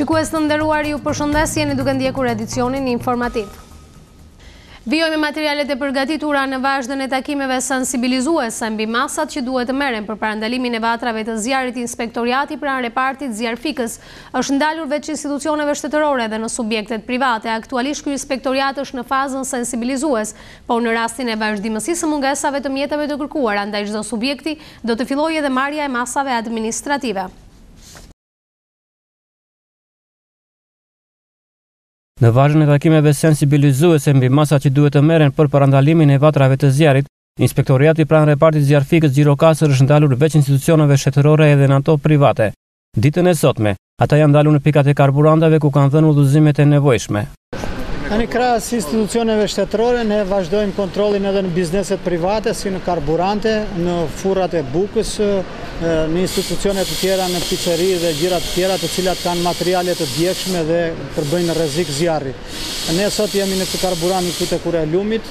Shikues të nderuar, ju përshëndes, jeni duke ndjekur edicionin informativ. Vijoj me materialet e përgatitura në vazhdën e takimeve sensibilizuese mbi masat që duhet të merren për parandalimin e vatrave të zjarrit. Inspektoriati pranë repartit Zjarfikës është ndalur veç institucioneve shtetërore dhe në subjektet private. Aktualisht ky inspektoriat është në fazën sensibilizues, por në rastin e vazhdimësisë së mungesave të mjeteve të kërkuara ndaj çdo subjekti do të fillojë edhe marrja e masave administrative. Në vazhdën e takimeve sensibilizuese mbi masat që duhet të merren për parandalimin e vatrave të zjarrit, Inspektoriati pranë repartit Zjarfikës Gjirokastër është ndalur veç institucioneve shtetërore edhe në ato private. Ditën e sotme, ata janë ndalur në pikat e karburantave ku kanë dhënë udhëzimet e nevojshme. Në krahas institucioneve shtetërore ne vazhdojmë kontrollin edhe në bizneset private, si në karburante, në furrat e bukës, në institucione të tjera, në pizzeri dhe gjëra të tjera, të cilat kanë materiale të djegshme dhe përbëjnë rrezik zjarri. Ne sot jemi në këtë karburant këtu te Kura e Lumit,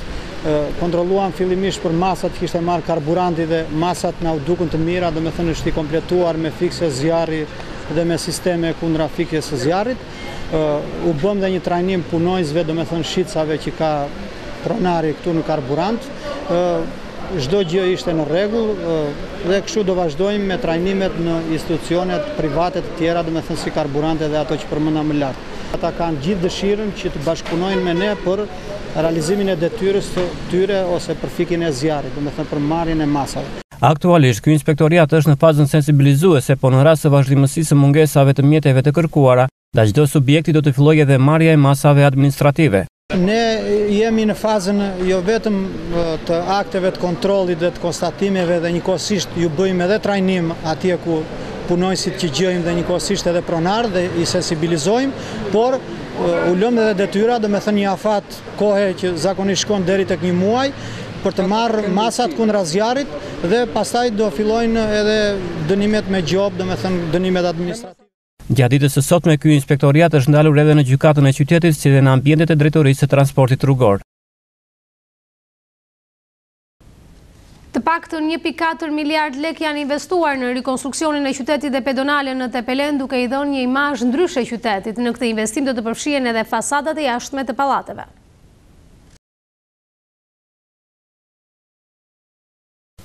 kontrolluam fillimisht për masat që kishte marrë karburanti dhe masat na u dukën të mira, domethënë është i kompletuar me fikse zjarri dhe me sisteme kundra fikjes së zjarrit. U bëm dhe një trajnim punojësve, domethënë shitcave që ka pronari këtu në karburant. Çdo gjë ishte në rregull dhe kështu do vazhdojmë me trajnimet në institucionet private të tjera, domethënë si karburante dhe ato që përmenda më lart. Ata kanë gjithë dëshirën që të bashkëpunojnë me ne për realizimin e detyrës të tyre ose për fikjen e zjarrit, domethënë për marrjen e masave. Aktualisht, ky inspektoriat është në fazën sensibilizuese, por në rast të vazhdimësisë së mungesave të mjeteve të kërkuara, da çdo subjekti do të fillojë edhe marrja e masave administrative. Ne jemi në fazën jo vetëm të akteve të kontrollit dhe të konstatimeve dhe njëkohësisht ju bëjmë edhe trajnim atje ku punojësit që gjejmë dhe njëkohësisht edhe pronar dhe i sensibilizojmë, por u lëmë edhe detyra, domethënë një afat kohe që zakonisht shkon deri tek një muaj, për të marrë masat kundra zjarrit dhe pastaj do fillojnë edhe dënimet me gjob, domethënë dënimet administrative. Gjatë ditës së sotme, ky inspektoriat është ndalur edhe në gjykatën e qytetit si dhe në ambientet e drejtorisë së transportit rrugor. Të paktën 1.4 miliard lek janë investuar në rikonstruksionin e qytetit dhe pedonale në Tepelen, duke i dhënë një imazh ndryshe qytetit. Në këtë investim do të përfshihen edhe fasadat e jashtme të pallateve.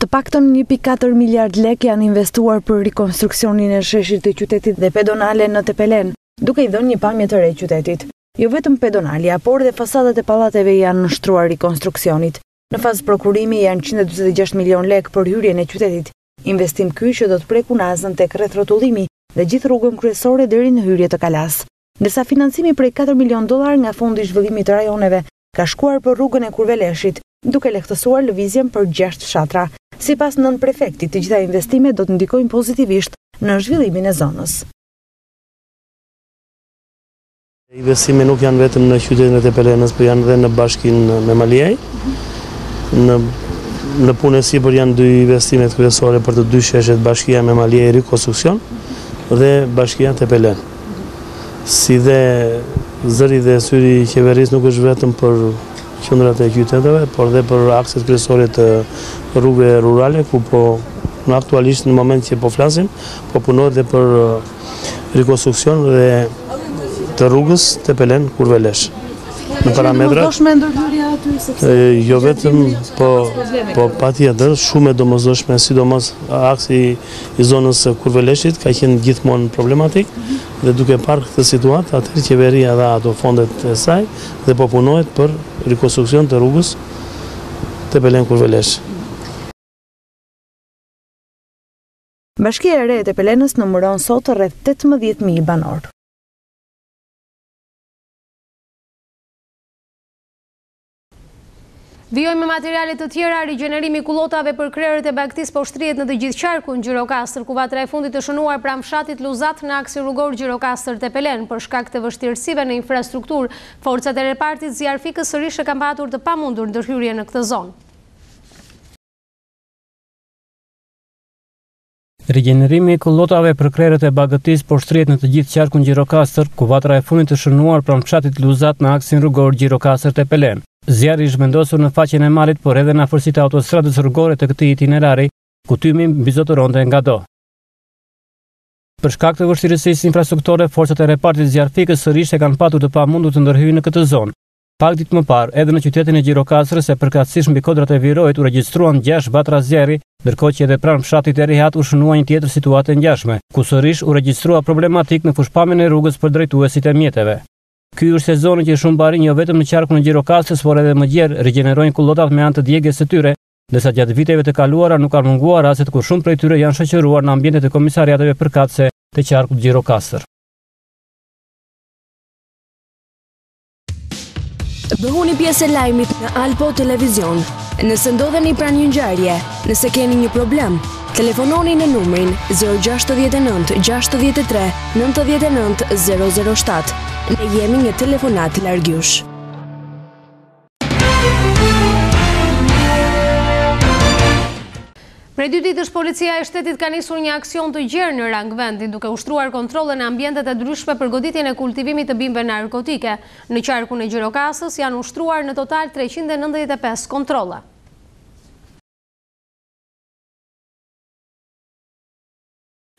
Të paktën 1.4 miliard lek janë investuar për rikonstruksionin e sheshit të qytetit dhe pedonale në Tepelen, duke i dhënë një pamje të re qytetit. Jo vetëm pedonalja, por dhe fasadat e pallateve janë nështruar rikonstruksionit. Në fazë prokurimi janë 146 milion lek për hyrjen e qytetit. Investim ky që do të preku nazën tek rrethrotullimi dhe gjithë rrugën kryesore deri në hyrje të Kalas. Ndërsa financimi prej 4 milion dollar nga Fondi i Zhvillimit të Rajoneve ka shkuar për rrugën e Kurveleshit, duke lehtësuar lëvizjen për 6 fshatra. Sipas nën prefektit, të gjitha investimet do të ndikojnë pozitivisht në zhvillimin e zonës. Investimet nuk janë vetëm në qytetin e Tepelenës, por janë edhe në bashkinë me Maliaj. Në punë e sipër janë dy investimet kryesore për të dy sheshet, bashkia me Maliaj Rikonstruksion dhe bashkia Tepelen. Si dhe zëri dhe syri i qeverisë nuk është vetëm për qendrat e qyteteve, por dhe për akset kryesore të rrugëve rurale, ku po në aktualisht në moment që po flasim, po punohet dhe për rikonstruksion dhe të rrugës Tepelen Kurvelesh. Në parametra jo vetëm, po patjetër shumë e domosdoshme, sidomos aksi i zonës Kurveleshit ka qenë gjithmonë problematik dhe duke parë këtë situatë, atëherë qeveria dha ato fondet e saj dhe po punohet për rikonstruksion të rrugës Tepelen Kurvelesh. Bashkia e re e Tepelenës numëron sot rreth 18.000 banor. Vijoj me materiale të tjera, rigjenerimi kullotave për krerët e bagtis po shtrihet në të gjithë qarkun Gjirokastër, ku vatra e fundit të shënuar pranë fshatit Luzat në aksin rrugor Gjirokastër Tepelen për shkak të vështirësive në infrastrukturë. Forcat e repartit Zjarfikës sërish e kanë patur të pamundur ndërhyrje në këtë zonë. Rigjenerimi i kullotave për krerët e bagëtis po shtrihet në të gjithë qarkun Gjirokastër, ku vatra e fundit të shënuar pranë fshatit Luzat në aksin rrugor Gjirokastër Tepelen. Zjarri është vendosur në faqen e malit, por edhe në afërsitë e autostradës rrugore të këtij itinerari, ku tymi mbizotëronte nga do. Për shkak të vështirësisë infrastrukturore, forcat e repartit zjarfikës sërish e kanë patur të pamundur të ndërhyjnë në këtë zonë. Pak ditë më parë, edhe në qytetin e Gjirokastrës e përkatësisht mbi kodrat e Virojit u regjistruan 6 vatra zjarri, ndërkohë që edhe pranë fshatit e Rihat u shënua një tjetër situatë e ngjashme, ku sërish u regjistrua problematik në fushpamjen e rrugës për drejtuesit e mjeteve. Ky është sezoni që shumë barinj jo vetëm në qarkun e Gjirokastrës, por edhe më gjerë rigjenerojnë kullotat me anë të djegjes së tyre, ndërsa gjatë viteve të kaluara nuk kanë munguar rastet kur shumë prej tyre janë shoqëruar në ambientet e komisariateve përkatëse të qarkut Gjirokastër. Bëhuni pjesë e lajmit në Alpo Televizion. Nëse ndodheni pranë një ngjarje, nëse keni një problem, telefononi në numrin 069 63 99 007. Ne jemi një telefonat larg jush. Prej 2 ditësh policia e shtetit ka nisur një aksion të gjerë në rang vendi, duke ushtruar kontrolle në ambientet e ndryshme për goditjen e kultivimit të bimëve narkotike. Në qarkun e Gjirokastrës janë ushtruar në total 395 kontrolle.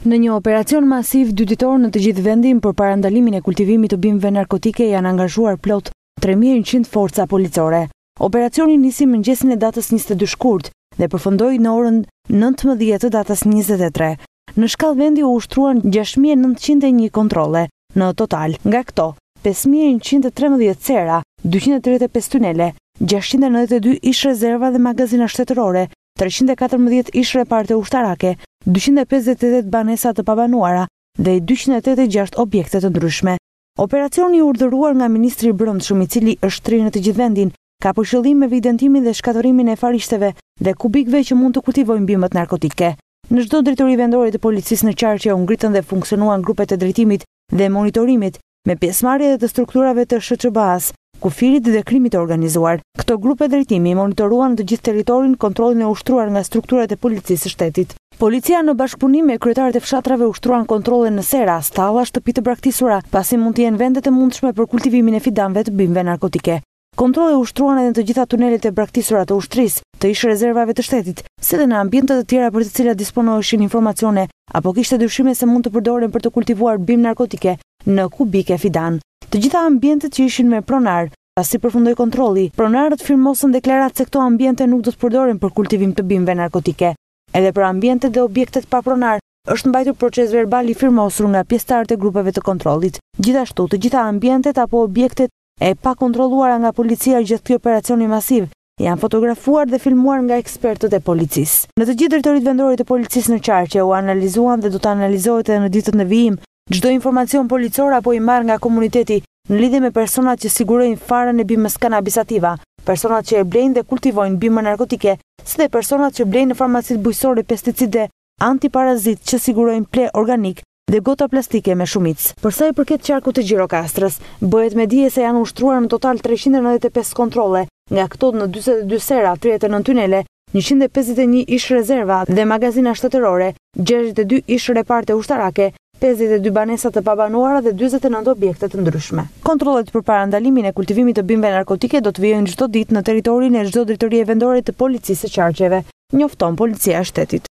Në një operacion masiv 2 ditor në të gjithë vendin për parandalimin e kultivimit të bimëve narkotike janë angazhuar plot 3100 forca policore. Operacioni nisi mëngjesin e datës 22 shkurt dhe përfundoi në orën 19 të datës 23. Në shkallë vendi u ushtruan 6901 kontrolle në total. Nga këto, 5113 cera, 235 tunele, 692 ish rezerva dhe magazina shtetërore, 314 ish reparte ushtarake, 258 banesa të pabanuara dhe 286 objekte të ndryshme. Operacioni i urdhëruar nga Ministri i Brendshëm, i cili është thirrur në të gjithë vendin, ka për qëllim evidentimin dhe shkatërimin e farishteve dhe kubikëve që mund të kultivojnë bimët narkotike. Në çdo drejtori vendore të policisë në Qarqe u ngritën dhe funksionuan grupet e drejtimit dhe monitorimit me pjesëmarrje të strukturave të SHQB-s, kufirit dhe krimit të organizuar. Këto grupe drejtimi monitoruan të gjithë territorin, kontrollin e ushtruar nga strukturat e policisë së shtetit. Policia në bashkëpunim me kryetarët e fshatrave ushtruan kontrolle në sera, stalla, shtëpi të braktisura, pasi mund të jenë vendet e mundshme për kultivimin e fidanëve të bimëve narkotike. Kontrolle ushtruan edhe në të gjitha tunelet e braktisura të ushtrisë, të ish rezervave të shtetit, si dhe në ambientet të tjera për të cilat disponoheshin informacione apo kishte dyshime se mund të përdoren për të kultivuar bimë narkotike në kubike fidan. Të gjitha ambientet që ishin me pronar, pasi përfundoi kontrolli, pronarët firmosën deklaratë se këto ambiente nuk do të përdoren për kultivim të bimëve narkotike. Edhe për ambientet dhe objektet pa pronar është mbajtur proces verbal i firmosur nga pjesëtarët e grupeve të kontrollit. Gjithashtu, të gjitha ambientet apo objektet e pa kontrolluara nga policia gjatë këtij operacioni masiv janë fotografuar dhe filmuar nga ekspertët e policisë. Në të gjithë drejtoritë vendore të policisë në Qarqe u analizuan dhe do të analizohet edhe në ditët në vijim çdo informacion policor apo i marrë nga komuniteti në lidhje me personat që sigurojnë farën e bimës kanabisativa, personat që e blejnë dhe kultivojnë bimë narkotike, si dhe personat që blejnë në farmacitë bujqësore pesticide antiparazit që sigurojnë ple organik dhe gota plastike me shumicë. Për sa i përket qarkut të Gjirokastrës, bëhet me dije se janë ushtruar në total 395 kontrolle, nga këto në 42 sera, 39 tunele, 151 ish rezerva dhe magazina shtetërore, 62 ish reparte ushtarake, 52 banesa të pabanuara dhe 49 objekte të ndryshme. Kontrollet për parandalimin e kultivimit të bimëve narkotike do të vijojnë çdo ditë në territorin e çdo drejtorie vendore të policisë së Qarqeve, njofton Policia e Shtetit.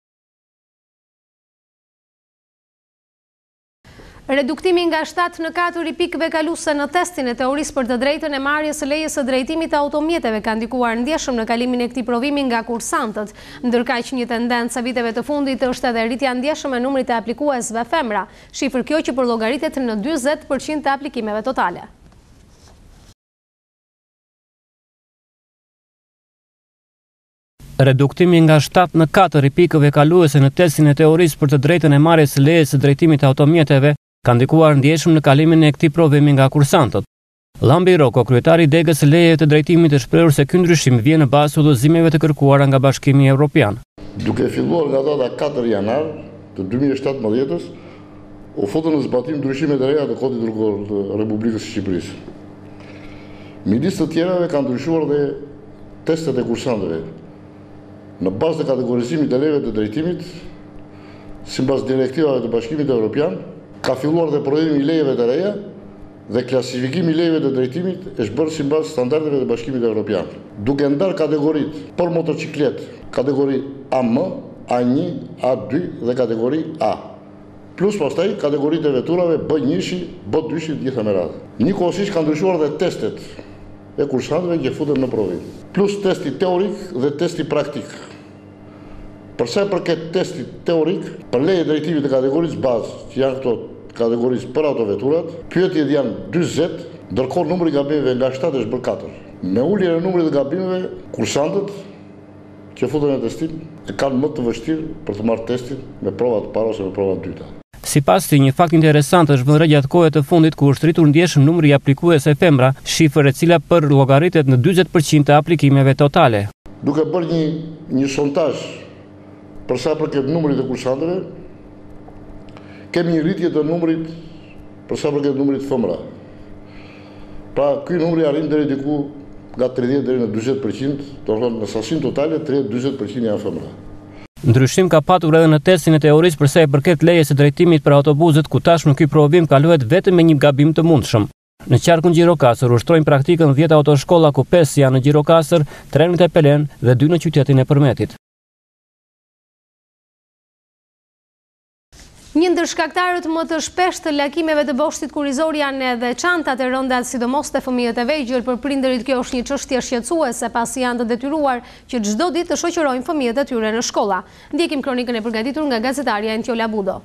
Reduktimi nga 7 në 4 i pikëve kaluese në testin e teorisë për të drejtën e marrjes së lejes së drejtimit të automjeteve ka ndikuar ndjeshëm në kalimin e këtij provimi nga kursantët, ndërkaq një tendencë viteve të fundit është edhe rritja ndjeshme e numrit të aplikuesve femra, shifër kjo që përllogaritet në 40% të aplikimeve totale. Reduktimi nga 7 në 4 i pikëve kaluese në testin e teorisë për të drejtën e marrjes së lejes së drejtimit të automjeteve ka ndikuar ndjeshëm në kalimin e këtij provimi nga kursantët. Llambi Roko, kryetari i degës së lejeve të drejtimit, është shprehur se ky ndryshim vjen në bazë të udhëzimeve të kërkuara nga Bashkimi Evropian. Duke filluar nga data 4 janar të 2017-s, u futën në zbatim ndryshimet e reja të Kodit Rrugor të Republikës së Shqipërisë. Midis të tjerave kanë ndryshuar dhe testet e kursantëve. Në bazë të kategorizimit të lejeve të drejtimit, sipas direktivave të Bashkimit Evropian, ka filluar dhe prodhimi i lejeve të reja dhe klasifikimi i lejeve të drejtimit është bërë sipas standardeve të Bashkimit Evropian. Duke ndarë kategoritë për motorciklet, kategori AM, A1, A2 dhe kategori A. Plus pastaj kategoritë e veturave B1, B2 gjitha me radhë. Njëkohësisht kanë ndryshuar dhe testet e kursantëve që futen në provim. Plus testi teorik dhe testi praktik. Për sa i përket testit teorik, për leje drejtimit të kategorisë bazë, që janë këto kategorisë për autoveturat, pyetjet janë 40, ndërkohë numri i gabimeve nga 7 është bërë 4. Me uljen e numrit të gabimeve, kursantët që futen në testim e kanë më të vështirë për të marrë testin me prova të parë ose me prova të dyta. Sipas si një fakt interesant është vënë re gjatë kohës të fundit ku është rritur ndjeshëm numri i aplikuesve femra, shifër e cila për llogaritet në 40% të aplikimeve totale. Duke bërë një sondazh për sa përket numrit të kursantëve, kemi një rritje të numrit për sa përket numrit femra. Pra, ky numri arrin deri diku nga 30 deri në 40%, do të thonë në sasinë totale 30-40% janë femra. Ndryshim ka patur edhe në testin e teorisë për sa i përket lejes së drejtimit për autobuset, ku tashmë ky provim kalohet vetëm me një gabim të mundshëm. Në qarkun Gjirokastër ushtrojnë praktikën 10 autoshkolla, ku 5 janë në Gjirokastër, 3 në Tepelen dhe 2 në qytetin e Përmetit. Një ndër shkaktarët më të shpesh të lakimeve të boshtit kurrizor janë edhe çantat e rënda, sidomos te fëmijët e vegjël. Për prindërit kjo është një çështje shqetësuese, pasi janë të detyruar që çdo ditë të shoqërojnë fëmijët e tyre në shkolla. Ndjekim kronikën e përgatitur nga gazetarja Entiola Budo.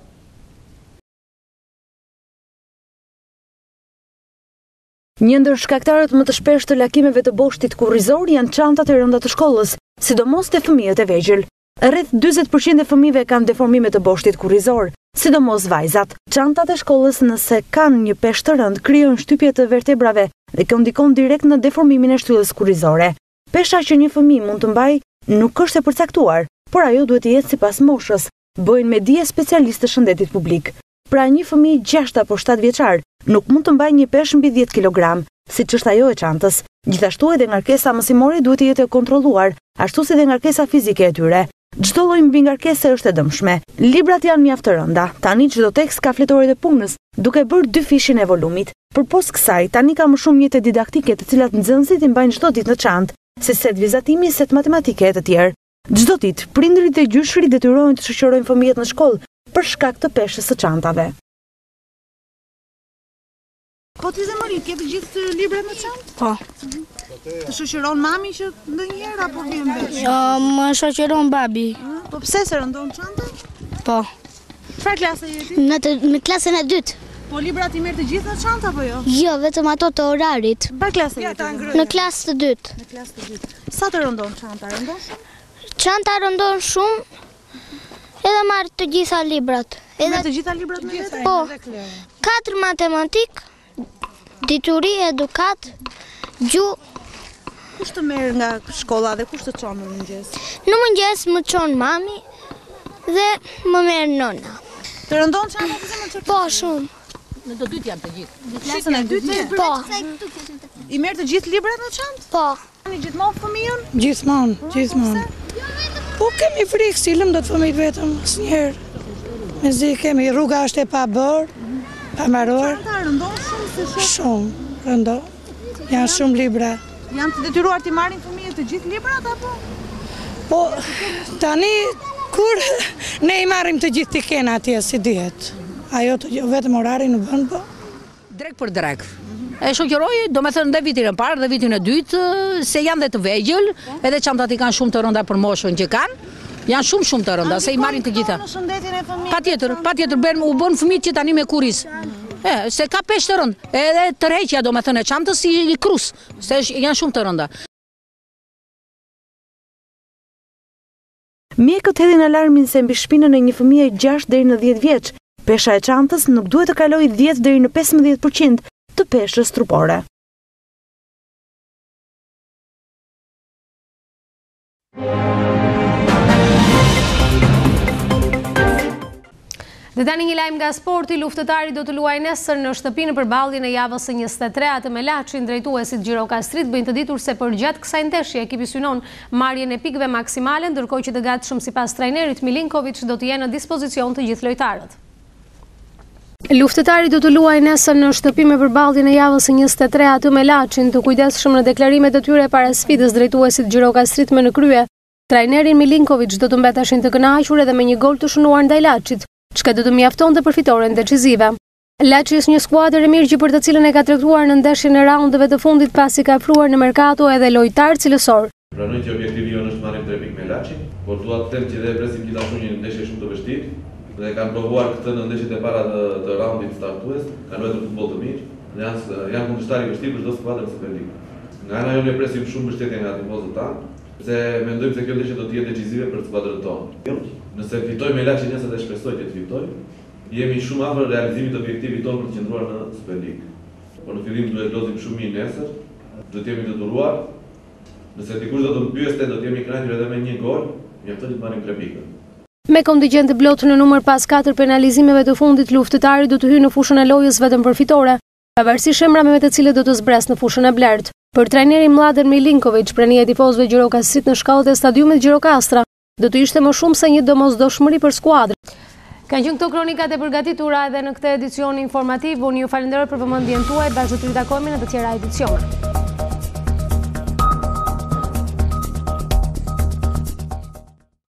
Një ndër shkaktarët më të shpesh të lakimeve të boshtit kurrizor janë çantat e rënda të shkollës, sidomos te fëmijët e vegjël. Rreth 40% e fëmijëve kanë deformime të boshtit kurrizor, sidomos vajzat. Çantat e shkollës, nëse kanë një peshë të rëndë, krijojnë shtypje të vertebrave dhe kjo ndikon direkt në deformimin e shtyllës kurrizore. Pesha që një fëmijë mund të mbajë nuk është e përcaktuar, por ajo duhet të jetë sipas moshës, bëjnë me dije specialistë të shëndetit publik. Pra një fëmijë 6 apo 7 vjeçar nuk mund të mbajë një peshë mbi 10 kg, siç është ajo e çantës. Gjithashtu edhe ngarkesa mësimore duhet të jetë e kontrolluar, ashtu si dhe ngarkesa fizike e tyre. Çdo lloj mbi ngarkese është e dëmshme. Librat janë mjaft të rënda. Tani çdo tekst ka fletoret e punës, duke bërë 2 fishin e volumit. Përpos kësaj, tani ka më shumë mjete didaktike të cilat nxënësit i mbajnë çdo ditë në çantë, si set vizatimi, set matematike e të tjerë. Çdo ditë, prindërit dhe gjyshërit detyrohen të shoqërojnë fëmijët në shkollë për shkak të peshës së çantave. Po ti Zemëri, ke të gjithë librat në çantë? Po. Të shoqëron mami që ndonjëherë apo vjen veç? Jo, më shoqëron babi. Po pse se rëndon çanta? Po. Çfarë klase je ti? Në klasën e 2. Po librat i merr të gjithë në çantë apo jo? Jo, vetëm ato të orarit. Çfarë klase je ti? Në klasë të 2. Në klasë të 2. Sa të rëndon çanta? Rëndon shumë? Çanta rëndon shumë. Edhe marr të gjitha librat. Merr të gjitha librat me vete? Po. 4 matematik, dituri, edukat, gjuhë. Kush të merr nga shkolla dhe kush të çon në mëngjes? Në mëngjes më çon mami dhe më merr nona. Të rëndon çanta ti Zemër? Po, shumë. Në të dytë janë të gjithë. Në klasën e 2? Po. I merr të gjithë librat në çantë? Po. Tani gjithmonë fëmijën? Gjithmonë. Po kemi frikë, silëm do të fëmijët vetëm asnjëherë. Mezi kemi, rruga është e pa bërë, pa mbaruar. Çanta rëndon shumë se shoh. Shumë, rëndon. Janë shumë libra. Janë të detyruar të marrin fëmijët të gjithë librat apo? Po tani kur ne i marrim të gjithë t'i kena atje si dihet. Ajo të vetëm orarin në vend po. Drek për drek. E shoqëroj, do me thënë dhe vitin e parë dhe vitin e dytë, se janë dhe të vegjël, edhe çantat i kanë shumë të rënda për moshën që kanë. Janë shumë të rënda, se i marrin të gjitha. Në shëndetin e fëmijëve. Patjetër, u bën fëmijët që tani me kuris. Se ka peshë të rëndë, edhe tërheqja do me thënë e çantës i krus, se janë shumë të rënda. Mjekët hedhin alarmin se mbi shpinën e një fëmije 6 deri në 10 vjeç, pesha e çantës nuk duhet të kalojë 10 deri në 15% të peshës trupore. Dhe tani një lajm nga sporti, luftëtari do të luajë nesër në shtëpi në përballjen e javës së 23 atë me Laçin. Drejtuesit Gjirokastrit bëjnë të ditur se përgjatë kësaj ndeshje ekipi synon marrjen e pikëve maksimale, ndërkohë që të gatshëm sipas trajnerit Milinkovic do të jenë në dispozicion të gjithë lojtarët. Luftëtari do të luajë nesër në shtëpi me përballjen e javës së 23 atë me Laçin, të kujdesshëm në deklarimet e tyre para sfidës. Drejtuesit Gjirokastrit me në krye trajnerin Milinkovic do të mbeteshin të kënaqur edhe me një gol të shënuar ndaj Laçit. çka do të mjaftonte përfitoren decizive. Laçi është një skuadër e mirë për të cilën e ka tregtuar në ndeshjen e raundeve të fundit pasi ka ofruar në merkato edhe lojtar cilësor. Pranoj që objektivi jonë është marrim 3 pikë me Laçin, por dua të them që dhe presim gjithashtu një ndeshje shumë të vështirë dhe kanë provuar këtë në ndeshjet e para të raundit startues, kanë luajtur futboll të mirë dhe janë kundërshtar i vështirë për çdo skuadër në Superligë. Nga ana jonë presim shumë mbështetje nga tifozët tanë, se mendojmë se kjo ndeshje do të jetë decisive për skuadrën tonë. Nëse fitojmë me Laçin nesër dhe shpresoj që të fitojmë, jemi shumë afër realizimit të objektivit tonë për të qëndruar në Superligë. Por në fillim duhet lozim shumë mirë nesër, do të jemi të duruar. Nëse dikush do të më pyeste, do të jemi kënaqur edhe me 1 gol, mjafton që të marrim 3 pikë. Me kontingjent të plotë në numër pas 4 penalizimeve të fundit, luftëtari do të hyjë në fushën e lojës vetëm për fitore, pavarësisht emrave me të cilët do të zbresë në fushën e blertë. Për trajnerin Mladen Milinković, prania e tifozëve Gjirokasit në shkallët e stadiumit Gjirokastra do të ishte më shumë se një domosdoshmëri për skuadrën. Kanë qenë këto kronikat e përgatitura edhe në këtë edicion informativ. Unë ju falenderoj për vëmendjen tuaj, bashkë do të takojmë në të tjera edicione.